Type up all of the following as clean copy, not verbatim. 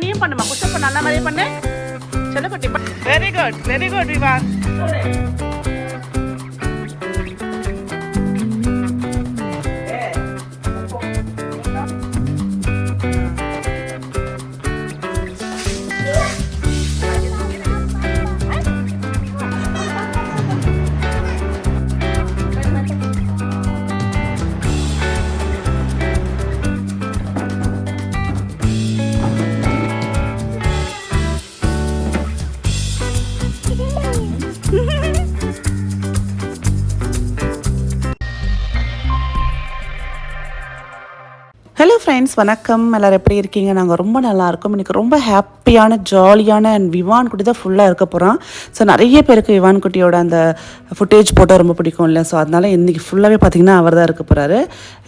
நீயும் பண்ணுமா, புஷ் பண்ண அந்த மாதிரி பண்ணு. செல்லக்குட்டி, very good Vivaan. Hello friends, வணக்கம். எல்லோரும் எப்படி இருக்கீங்க? நாங்கள் ரொம்ப நல்லாயிருக்கோம். இன்றைக்கி ரொம்ப ஹாப்பியான ஜாலியான அண்ட் விவான் குட்டி தான் ஃபுல்லாக இருக்க போகிறோம். ஸோ நிறைய பேருக்கு விவான் குட்டியோட அந்த ஃபுட்டேஜ் போட்டால் ரொம்ப பிடிக்கும் இல்லை? ஸோ அதனால் இன்றைக்கி ஃபுல்லாகவே பார்த்திங்கன்னா அவர் தான் இருக்க போகிறாரு.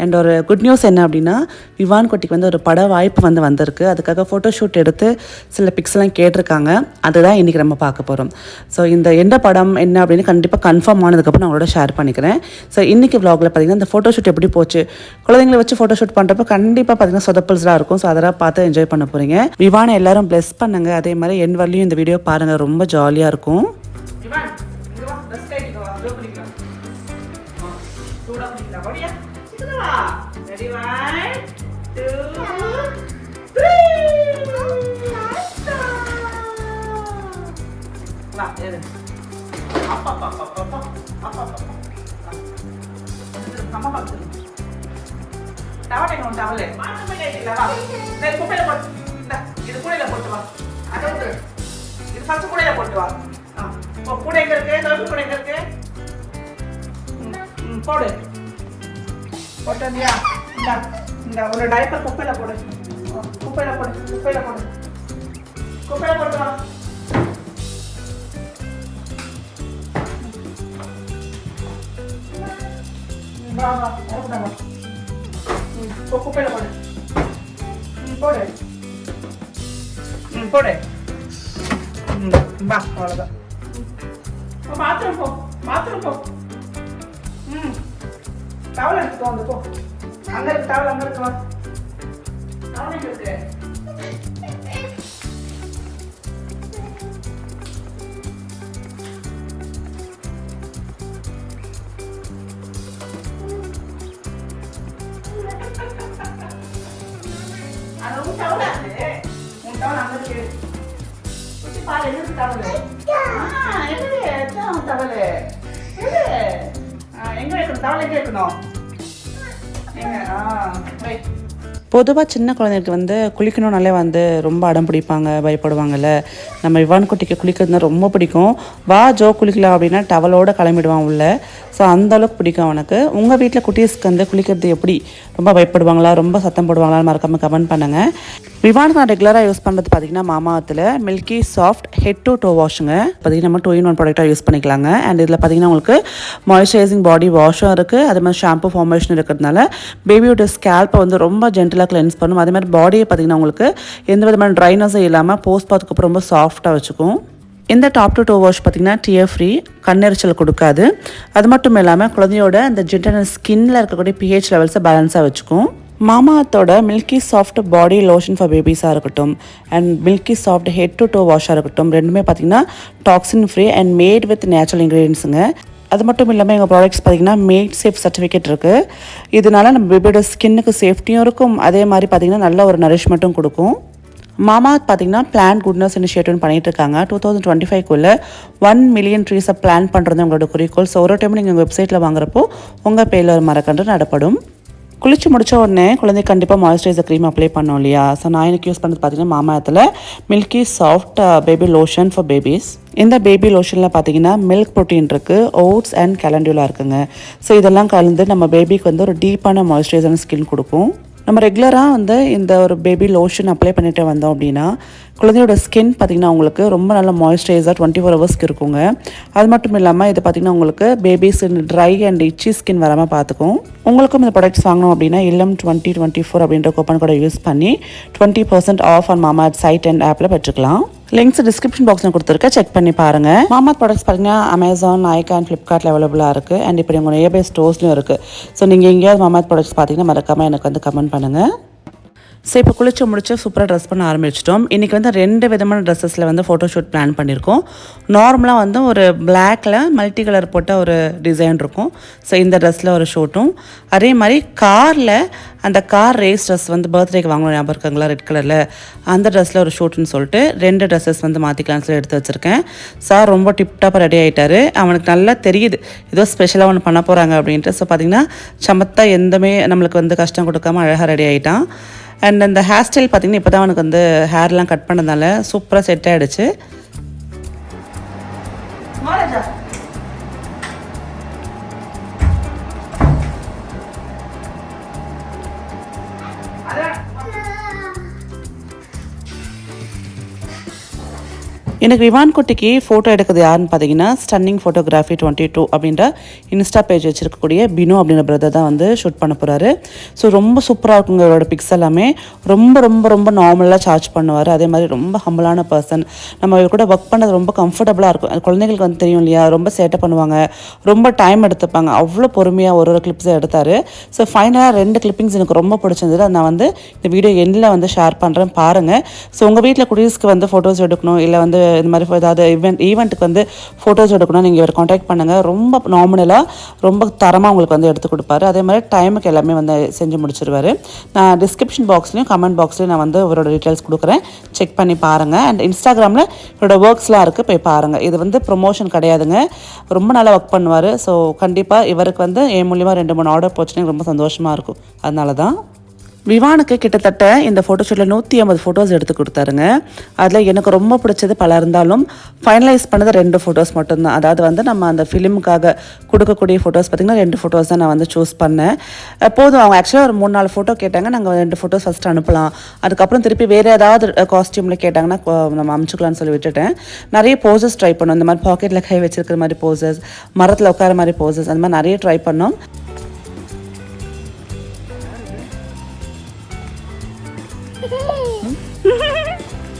அண்ட் ஒரு குட் நியூஸ் என்ன அப்படின்னா, விவான் குட்டிக்கு வந்து ஒரு பட வாய்ப்பு வந்திருக்கு. அதுக்காக ஃபோட்டோ ஷூட் எடுத்து சில பிக்ஸ்லாம் கேட்டிருக்காங்க. அதுதான் இன்றைக்கி நம்ம பார்க்க போகிறோம். ஸோ இந்த எந்த படம் என்ன அப்படின்னு கண்டிப்பாக கன்ஃபார்ம் ஆனதுக்கப்புறம் நான் உங்களோட ஷேர் பண்ணிக்கிறேன். ஸோ இன்றைக்கி விலாகில் பார்த்திங்கன்னா இந்த ஃபோட்டோ ஷூட் எப்படி போச்சு, குழந்தைங்களை வச்சு ஃபோட்டோ ஷூட் பண்ணுறப்ப கண்டிப்பாக பார்த்தீங்கன்னா சொதப்பல்ஸாக இருக்கும். ஸோ அதெல்லாம் பார்த்து என்ஜாய் பண்ண போகிறீங்க. விவானை எல்லாரும் பிளஸ் பண்ணுங்கள். அதே மாதிரி என் வரலையும் இந்த வீடியோ பாருங்கள், ரொம்ப ஜாலியாக இருக்கும். டவல் எங்க டவல் மாட்டமே கேட்டில வா இந்த குப்பையில போட்டு இந்த இது கூடையில போட்டு வா அத விட்டு இது ஃபர்ஸ்ட் கூடையில போட்டு வா கூடை எங்க இருக்கு தோப்பு கூடை எங்க இருக்கு போடு போட்டதியா இந்த இந்த ஒரு டைப்பர் குப்பையில போடு குப்பையில போட்டு வா வா வா குப்பையில போடு போடு போடு பா அவ்வளோதான். பாத்ரூம் போ டவல் எடுத்துக்கோ, வந்து போ. அங்க இருக்கு டவல், அங்க இருக்கு. வா டவல் எங்க இருக்கு? பொதுவாக சின்ன குழந்தைகளுக்கு வந்து குளிக்கணும்னாலே வந்து ரொம்ப அடம் பிடிப்பாங்க, பயப்படுவாங்கல்ல. நம்ம விவான் குட்டிக்கு குளிக்கிறதுனா ரொம்ப பிடிக்கும். வா ஜோ குளிக்கலாம் அப்படின்னா டவலோடு கிளம்பிடுவான் உள்ள. ஸோ அந்தளவுக்கு பிடிக்கும் அவனுக்கு. உங்கள் வீட்டில் குட்டீஸ்க்கு வந்து குளிக்கிறது எப்படி, ரொம்ப பயப்படுவாங்களா, ரொம்ப சத்தம் போடுவாங்களா, மறக்காமல் கமெண்ட் பண்ணுங்கள். விவானுக்கு நான் ரெகுலராக யூஸ் பண்ணுறது பார்த்திங்கன்னா மாமாத்தில் milky soft head to toe வாஷுங்க. பார்த்திங்கன்னா நம்ம 2-in-1 ப்ராடக்டாக யூஸ் பண்ணிக்கலாங்க. அண்ட் இதில் பார்த்திங்கன்னா உங்களுக்கு மாய்ஸ்சரைசிங் பாடி வாஷும் இருக்குது. அதே மாதிரி ஷாம்பு ஃபார்மேஷன் இருக்கிறதுனால பேபியோட ஸ்கேல்ப்பை வந்து ரொம்ப ஜென்டலாக கிளென்ஸ் பண்ணும். அதே மாதிரி பாடியை பார்த்திங்கன்னா உங்களுக்கு எந்த விதமான ட்ரைனஸும் இல்லாமல் போஸ்ட் பார்த்துக்கப்புறம் ரொம்ப சாஃப்டாக வச்சுக்கும். இந்த டாப் டு டோ வாஷ் பார்த்திங்கன்னா டியர் ஃப்ரீ, கண்ணெரிச்சல் கொடுக்காது. அது மட்டும் இல்லாமல் குழந்தையோட அந்த ஜென்டல் ஸ்கின்னில் இருக்கக்கூடிய பிஹெச் லெவல்ஸை பேலன்ஸாக வச்சுக்கும். மாமாத்தோட milky soft body lotion for பேபிஸாக இருக்கட்டும் and milky soft head to toe வாஷாக இருக்கட்டும், ரெண்டுமே பார்த்திங்கன்னா toxin free and made with natural இன்க்ரீடியன்ஸுங்க. அது மட்டும் இல்லாமல் எங்கள் ப்ராடக்ட்ஸ் பார்த்திங்கன்னா மேட் சேஃப் சர்டிஃபிகேட் இருக்குது. இதனால நம்ம பேபியோட ஸ்கின்னுக்கு சேஃப்டியும் இருக்கும், அதே மாதிரி பார்த்திங்கன்னா நல்ல ஒரு நரிஷ்மெண்ட்டும் கொடுக்கும். மாமா பார்த்திங்கன்னா பிளான் குட்னஸ் இனிஷியேட்டிவ்னு பண்ணிகிட்டு இருக்காங்க. 2025 1 மில்லியன் ட்ரீஸை பிளான் பண்ணுறது உங்களோட குறிக்கோள். ஸோ ஒரு டைம் நீங்கள் வெப்சைட்டில் வாங்குறப்போ உங்கள் பேரில் ஒரு மரக்கன்று நடப்படும். குளிச்சு முடித்த உடனே குழந்தை கண்டிப்பாக மாய்ஸ்சரைசர் க்ரீம் அப்ளை பண்ணோம் இல்லையா? ஸோ நான் எனக்கு யூஸ் பண்ணுறது பார்த்திங்கன்னா மாமாத்தில் milky soft baby lotion for babies. இந்த பேபி லோஷனில் பார்த்திங்கன்னா மில்க் ப்ரோட்டீன் இருக்குது, ஓட்ஸ் அண்ட் கேலண்டியூலா இருக்குங்க. ஸோ இதெல்லாம் கலந்து நம்ம பேபிக்கு வந்து ஒரு டீப்பான மாய்ஸ்சரைசர் ஸ்கின் கொடுக்கும். நம்ம ரெகுலராக வந்து இந்த ஒரு பேபி லோஷன் அப்ளை பண்ணிட்டு வந்தோம் அப்படின்னா குழந்தையோட ஸ்கின் பார்த்திங்கன்னா உங்களுக்கு ரொம்ப நல்ல மாய்ஸ்சரைசர் 24 ஹவர்ஸ்க்கு இருக்குங்க. அது மட்டும் இல்லாமல் இது பார்த்திங்கன்னா உங்களுக்கு பேபிஸ் ட்ரை அண்ட் இச்சி ஸ்கின் வராமல் பார்த்துக்கும். உங்களுக்கும் இந்த ப்ராடக்ட்ஸ் வாங்கணும் அப்படின்னா இல்லம் 2024 அப்படின்ற கூப்பன் கூட யூஸ் பண்ணி 20% ஆஃப் ஆன் மாமா சைட் அண்ட் ஆப்பில் பெற்றுக்கலாம். லிங்க்ஸ் டிஸ்கிரிப்ஷன் பாக்ஸில் கொடுத்துருக்கேன், செக் பண்ணி பாருங்கள். மாமா ப்ராடக்ட்ஸ் பார்த்தீங்கன்னா அமேசான், நைக்கா அண்ட் ஃப்ளிப்கார்ட்டில் அவைலபிளாக இருக்குது. அண்ட் இப்போ உங்கள் நியர்பை ஸ்டோர்ஸ்லையும் இருக்குது. ஸோ நீங்கள் எங்கேயாவது மாமா ப்ராடக்ட்ஸ் பார்த்தீங்கன்னா மறக்காமல் எனக்கு வந்து கமெண்ட் பண்ணுங்கள். ஸோ இப்போ குளிச்சு முடிச்சு சூப்பராக ட்ரெஸ் பண்ண ஆரம்பிச்சிட்டோம். இன்றைக்கி வந்து 2 விதமான ட்ரெஸ்ஸஸில் வந்து ஃபோட்டோஷூட் பிளான் பண்ணியிருக்கோம். நார்மலாக வந்து ஒரு பிளாக்கில் மல்டி கலர் போட்ட ஒரு டிசைன் இருக்கும். ஸோ இந்த ட்ரெஸ்ஸில் ஒரு ஷூட்டும், அதே மாதிரி காரில் அந்த கார் ரேஸ் ட்ரெஸ் வந்து பர்த்டேக்கு வாங்கணும் ஞாபகம் இருக்காங்களா, ரெட் கலரில், அந்த ட்ரெஸ்ஸில் ஒரு ஷூட்டுன்னு சொல்லிட்டு 2 ட்ரெஸ்ஸஸ் வந்து மாற்றிக்கலாம்னு சொல்லி எடுத்து வச்சுருக்கேன். சார் ரொம்ப டிப்டாப்பாக ரெடி ஆகிட்டார். அவனுக்கு நல்லா தெரியுது ஏதோ ஸ்பெஷலாக ஒன்று பண்ண போகிறாங்க அப்படின்ட்டு. ஸோ பார்த்திங்கன்னா சமத்தா எந்தமே நம்மளுக்கு வந்து கஷ்டம் கொடுக்காம அழகாக ரெடி ஆகிட்டான். அண்ட் அந்த ஹேர் ஸ்டைல் பார்த்திங்கன்னா இப்போ தான் அவனுக்கு வந்து ஹேர்லாம் கட் பண்ணதால சூப்பராக செட் ஆகிடுச்சு. எனக்கு விவான் குட்டிக்கு ஃபோட்டோ எடுக்கிறது யாருன்னு பார்த்தீங்கன்னா ஸ்டன்னிங் ஃபோட்டோகிராஃபி 22 அப்படின்ற இன்ஸ்டா பேஜ் வச்சிருக்கக்கூடிய பினு அப்படின்ற பிரதர் தான் வந்து ஷூட் பண்ண போகிறாரு. ஸோ ரொம்ப சூப்பராக இருக்குங்க இவரோட பிக்ஸ் எல்லாமே. ரொம்ப ரொம்ப ரொம்ப நார்மலாக சார்ஜ் பண்ணுவார். அதே மாதிரி ரொம்ப ஹம்பிளான பர்சன். நம்ம இவர் கூட ஒர்க் பண்ணது ரொம்ப கம்ஃபர்டபுளாக இருக்கும். குழந்தைங்களுக்கு வந்து தெரியும் இல்லையா, ரொம்ப சேட்டை பண்ணுவாங்க, ரொம்ப டைம் எடுத்துப்பாங்க. அவ்வளோ பொறுமையாக ஒரு கிளிப்ஸை எடுத்தார். ஸோ ஃபைனலாக 2 கிளிப்பிங்ஸ் எனக்கு ரொம்ப பிடிச்சிருந்தது. அதை நான் வந்து இந்த வீடியோ எண்டில் வந்து ஷேர் பண்ணுறேன், பாருங்கள். ஸோ உங்கள் வீட்டில் குட்டீஸ்க்கு வந்து ஃபோட்டோஸ் எடுக்கணும், இல்லை வந்து இந்த மாதிரி ஏதாவது ஈவெண்ட்டுக்கு வந்து ஃபோட்டோஸ் எடுக்கணும், நீங்கள் இவர் காண்டாக்ட் பண்ணுங்கள். ரொம்ப நார்மலாக ரொம்ப தரமாக உங்களுக்கு வந்து எடுத்து கொடுப்பாரு. அதே மாதிரி டைமுக்கு எல்லாமே வந்து செஞ்சு முடிச்சிருவார். நான் டிஸ்கிரிப்ஷன் பாக்ஸ்லையும் கமெண்ட் பாக்ஸ்லையும் நான் வந்து இவரோட டீட்டெயில்ஸ் கொடுக்குறேன், செக் பண்ணி பாருங்கள். அண்ட் இன்ஸ்டாகிராமில் இவரோட ஒர்க்ஸ்லாம் இருக்குது, போய் பாருங்கள். இது வந்து ப்ரொமோஷன் கிடையாதுங்க, ரொம்ப நல்லா ஒர்க் பண்ணுவார். ஸோ கண்டிப்பாக இவருக்கு வந்து என் மூலியமாக 2-3 ஆர்டர் போச்சுன்னா ரொம்ப சந்தோஷமாக இருக்கும். அதனால தான் விவானுக்கு கிட்டத்தட்ட இந்த ஃபோட்டோஷூட்டில் 150 ஃபோட்டோஸ் எடுத்து கொடுத்தாருங்க. அதில் எனக்கு ரொம்ப பிடிச்சது பல இருந்தாலும் ஃபைனலைஸ் பண்ணது 2 ஃபோட்டோஸ் மட்டும்தான். அதாவது வந்து நம்ம அந்த ஃபிலிமுக்காக கொடுக்கக்கூடிய ஃபோட்டோஸ் பார்த்திங்கன்னா 2 ஃபோட்டோஸ் தான் நான் வந்து சூஸ் பண்ணேன். போதும், அவங்க ஆக்சுவலாக ஒரு 3-4 ஃபோட்டோ கேட்டாங்க. நாங்கள் 2 ஃபோட்டோஸ் ஃபஸ்ட்டு அனுப்பலாம், அதுக்கப்புறம் திருப்பி வேறு ஏதாவது காஸ்டியூமில் கேட்டாங்கன்னா நம்ம அனுப்பிச்சிக்கலாம்னு சொல்லி விட்டுட்டேன். நிறைய போசஸ் ட்ரை பண்ணோம். இந்த மாதிரி பாக்கெட்டில் கை வச்சிருக்கிற மாதிரி போசஸ், மரத்தில் உட்கார மாதிரி போசஸ், அந்த மாதிரி நிறைய ட்ரை பண்ணோம்.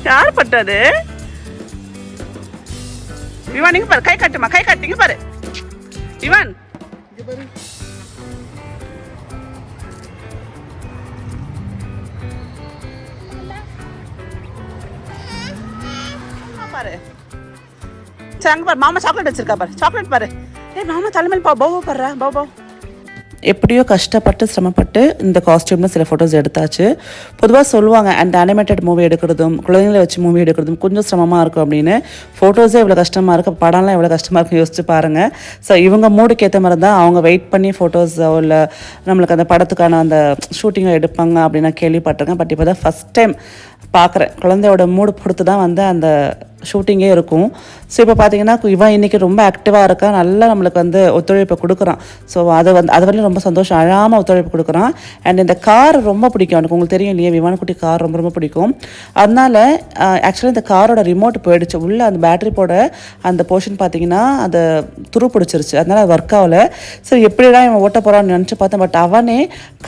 யார் பட்டது விவான்? இங்க பாரு, கை காட்டுமா, கை காட்டுங்க பாரு விவான். பாரு சாங்க பாரு, மாமா சாக்லேட் வச்சிருக்கா பாரு, சாக்லேட் பாரு. ஏய் மாமா தலைமையில் போ பாரு, போ. எப்படியோ கஷ்டப்பட்டு சிரமப்பட்டு இந்த காஸ்டியூமில் சில ஃபோட்டோஸ் எடுத்தாச்சு. பொதுவாக சொல்லுவாங்க அந்த அனிமேட்டட் மூவி எடுக்கிறதும் குழந்தைங்களை வச்சு மூவி எடுக்கிறதும் கொஞ்சம் சிரமமாக இருக்கும் அப்படின்னு. ஃபோட்டோஸே இவ்வளோ கஷ்டமாக இருக்குது, படம்லாம் எவ்வளோ கஷ்டமாக இருக்கும் யோசிச்சு பாருங்கள். ஸோ இவங்க மூடுக்கு ஏற்ற மாதிரி தான் அவங்க வெயிட் பண்ணி ஃபோட்டோஸோ இல்லை நம்மளுக்கு அந்த படத்துக்கான அந்த ஷூட்டிங்கை எடுப்பாங்க அப்படின்னு நான் கேள்விப்பட்டிருக்கேன். பட் இப்போ தான் ஃபஸ்ட் டைம் பார்க்குறேன். குழந்தையோட மூடு பொறுத்து தான் வந்து அந்த ஷூட்டிங்கே இருக்கும். ஸோ இப்போ பார்த்தீங்கன்னா இவன் இன்றைக்கி ரொம்ப ஆக்டிவாக இருக்கா, நல்லா நம்மளுக்கு வந்து ஒத்துழைப்பு கொடுக்குறான். ஸோ அது வந்து ரொம்ப சந்தோஷம், அழாமல் ஒத்துழைப்பு கொடுக்குறான். அண்ட் இந்த கார் ரொம்ப பிடிக்கும் எனக்கு, உங்களுக்கு தெரியும் இல்லையா, விமானக்குட்டி கார் ரொம்ப ரொம்ப பிடிக்கும். அதனால் ஆக்சுவலாக இந்த காரோட ரிமோட் போயிடுச்சு, உள்ளே அந்த பேட்டரி போட அந்த போர்ஷன் பார்த்தீங்கன்னா அது துரு பிடிச்சிருச்சு, அதனால் அது ஒர்க் ஆகலை. ஸோ எப்படிலாம் இவன் ஓட்ட போகிறான்னு நினச்சி பார்த்தேன். பட் அவனே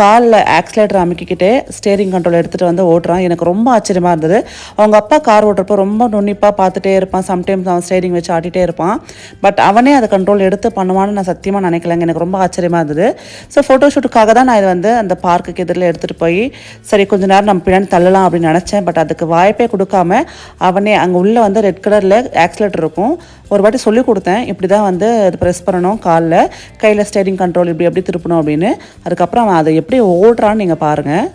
காலில் ஆக்சிலேட்டர் அமைக்கிக்கிட்டே ஸ்டேரிங் கண்ட்ரோல் எடுத்துகிட்டு வந்து ஓட்டுறான். எனக்கு ரொம்ப ஆச்சரியமாக இருந்தது. அவங்க அப்பா கார் ஓட்டுறப்போ ரொம்ப நுண்ணிப்பாக பார்த்துட்டே இருப்பான், சம்டைம்ஸ் அவன் ஸ்டேரிங் வச்சு ஆட்டிகிட்டே இருப்பான். பட் அவனே அதை கண்ட்ரோல் எடுத்து பண்ணுவான்னு நான் சத்தியமாக நினைக்கலங்க. எனக்கு ரொம்ப ஆச்சரியமாக இருந்தது. ஸோ ஃபோட்டோஷூட்டுக்காக தான் நான் இதை வந்து அந்த பார்க்குக்கு எதிரில் எடுத்துகிட்டு போய் சரி கொஞ்சம் நேரம் நம்ம பின்னாடி தள்ளலாம் அப்படின்னு நினச்சேன். பட் அதுக்கு வாய்ப்பே கொடுக்காம அவனே அங்கே உள்ளே வந்து ரெட் கலரில் ஆக்சிலேட்டர் இருக்கும், ஒரு வாட்டி சொல்லி கொடுத்தேன் இப்படி தான் வந்து அது ப்ரெஸ் பண்ணணும், காலில் கையில் ஸ்டேரிங் கண்ட்ரோல் இப்படி எப்படி திருப்பணும் அப்படின்னு. அதுக்கப்புறம் அவன் அதை எப்படி ஓடுறான்னு நீங்கள் பாருங்கள்.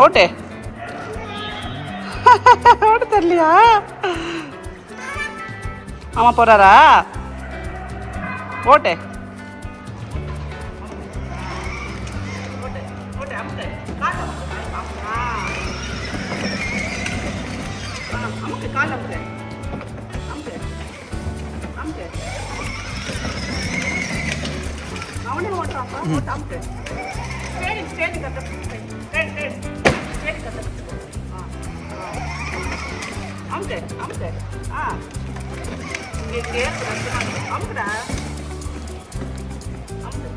ஓட்டே ஓட்ட தெரியலையா? ஆமா போறாரா? ஓட்டே அவனே ஓட்டுறான். ஸ்டேரிங் கட்ட அமுக்கு. அமுக்குடா. அமுக்கு.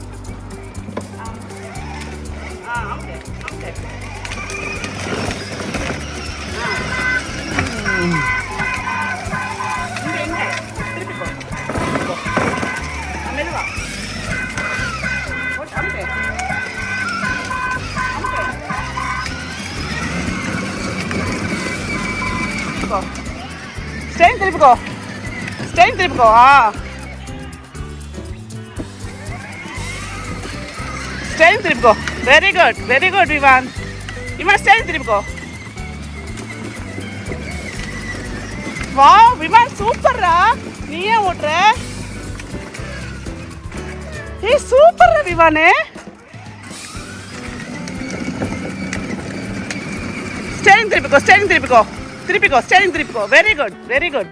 திருப்பிக்கோ ஸ்டெயின் திருப்பிக்கோ ஸ்டெயின் திருப்பிக்கோ வெரி குட் விவான் ஸ்டெயின் திருப்பிக்கோ வா விமான் சூப்பர்ரா நீ ஏன் ஓட்டுற ஏய் சூப்பர்ரா விமானே ஸ்டெயின் திருப்பிக்கோ ஸ்டெயின் திருப்பிக்கோ வெரி குட்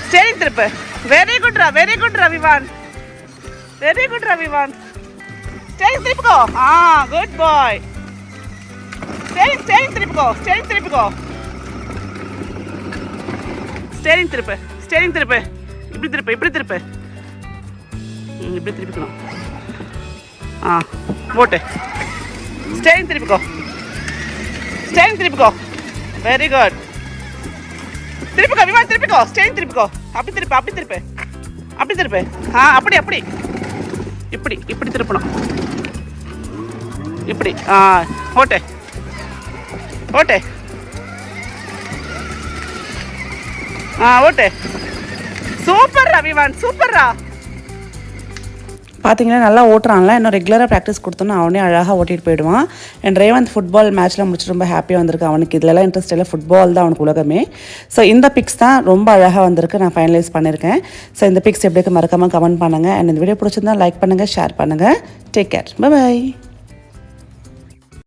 ஸ்டெயின் திருப்பு வெரி குட்ரா விவான் ஸ்டெயின் திருப்பிக்கோ குட் பாய் ஸ்டெயின் திருப்பிக்கோ ஸ்டெயின் திருப்பு இப்படி திருப்பு இப்படி திருப்பிக்கணும் ஓட்டு ஸ்டெயின் திருப்பிக்கோ வெரி குட் திருப்பிக்கோ விமான் திருப்பிக்கோ ஸ்டெயின் திருப்பிக்கோ அப்படி திருப்பு அப்படி இப்படி திருப்பணும் இப்படி ஓட்டு ஓட்டு சூப்பர்ரா விவான் சூப்பர்ரா பார்த்தீங்கன்னா நல்லா ஓட்டுறான்ல இன்னும் ரெகுலராக ப்ராக்டிஸ் கொடுத்தோன்னா அவனே அழகாக ஓட்டிகிட்டு போயிடுவான் அண்ட் ரேவந்த் ஃபுட்பால் மேட்ச்சில் முடிச்சு ரொம்ப ஹாப்பியாக வந்திருக்கு அவனுக்கு இதிலலாம் இன்ட்ரெஸ்ட் இல்லை ஃபுட்பால் தான் அவனுக்கு உலகமே ஸோ இந்த பிக்ஸ் தான் ரொம்ப அழகாக வந்திருக்கு நான் ஃபைனலைஸ் பண்ணியிருக்கேன் ஸோ இந்த பிக்ஸ் எப்படி மறக்காமல் கமெண்ட் பண்ணுங்கள் அண்ட் இந்த வீடியோ பிடிச்சிருந்தா லைக் பண்ணுங்கள் ஷேர் பண்ணுங்கள் டேக் கேர் பை